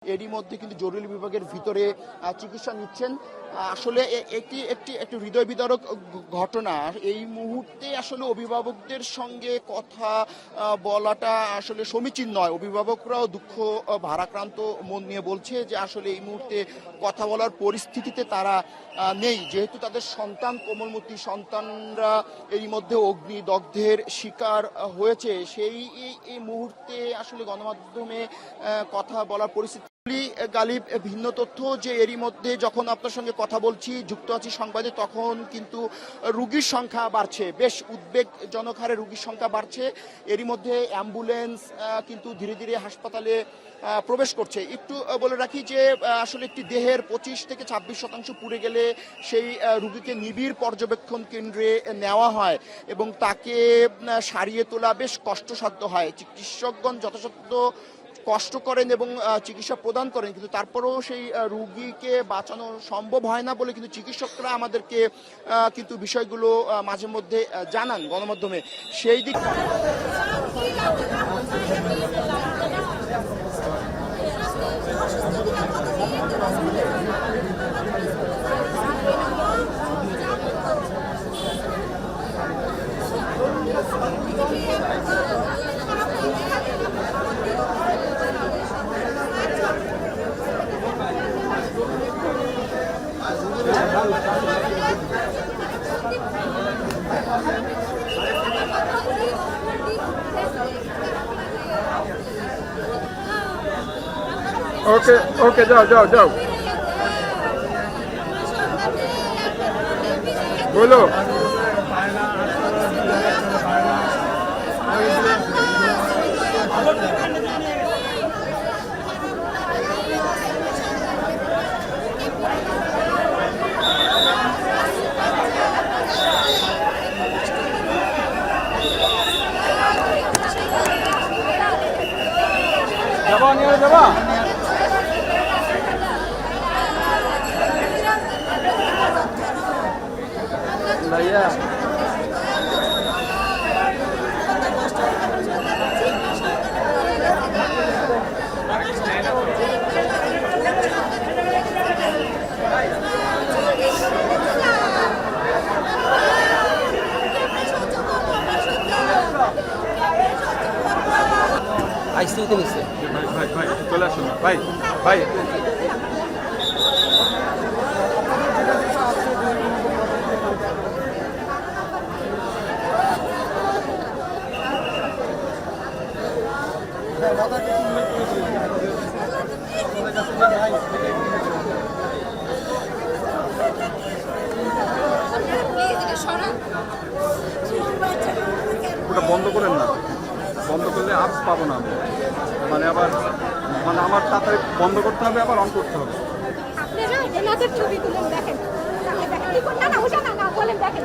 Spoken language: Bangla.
এরই মধ্যে কিন্তু জরুরি বিভাগের ভিতরে চিকিৎসা নিচ্ছেন। আসলে একটি হৃদয় বিদারক ঘটনা। এই মুহূর্তে আসলে অভিভাবকদের সঙ্গে কথা বলাটা আসলে সমীচীন নয়। অভিভাবকরাও দুঃখ ভারাক্রান্ত মন নিয়ে বলছে যে আসলে এই মুহূর্তে কথা বলার পরিস্থিতিতে তারা নেই, যেহেতু তাদের সন্তান কোমলমতি সন্তানরা এরই মধ্যে অগ্নিদগ্ধের শিকার হয়েছে। এই মুহূর্তে আসলে গণমাধ্যমে কথা বলার পরিস্থিতি। গালিব, ভিন্ন তথ্য যে এরই মধ্যে যখন আপনার সঙ্গে কথা বলছি, যুক্ত আছি সংবাদে, তখন কিন্তু রোগীর সংখ্যা বাড়ছে, বেশ উদ্বেগজনক হারে রোগীর সংখ্যা বাড়ছে। এরই মধ্যে অ্যাম্বুলেন্স কিন্তু ধীরে ধীরে হাসপাতালে প্রবেশ করছে। একটু বলে রাখি যে আসলে একটি দেহের 25 থেকে 26% পুড়ে গেলে সেই রোগীকে নিবিড় পর্যবেক্ষণ কেন্দ্রে নেওয়া হয় এবং তাকে সারিয়ে তোলা বেশ কষ্টসাধ্য হয়। চিকিৎসকগণ যথাসাধ্য কষ্ট করেন এবং চিকিৎসা প্রদান করেন, কিন্তু তারপরেও সেই রোগীকে বাঁচানো সম্ভব হয় না বলে কিন্তু চিকিৎসকরা আমাদেরকে কিন্তু বিষয়গুলো মাঝে মধ্যে জানান গণমাধ্যমে। সেই দিক ওকে ওকে, যাও যাও যাও, বলো। যাবা নিয়ে যাবা। Yeah. আইসিইউতে নিচ্ছে। ভাই ভাই চলে আসুন ভাই ভাই। ওটা বন্ধ করেন না, বন্ধ করলে আর পাবো না আমি। মানে আবার আমার তাড়াতাড়ি বন্ধ করতে হবে, আবার অন করতে হবে। আপনারা ছবি তুলে দেখেন, দেখেন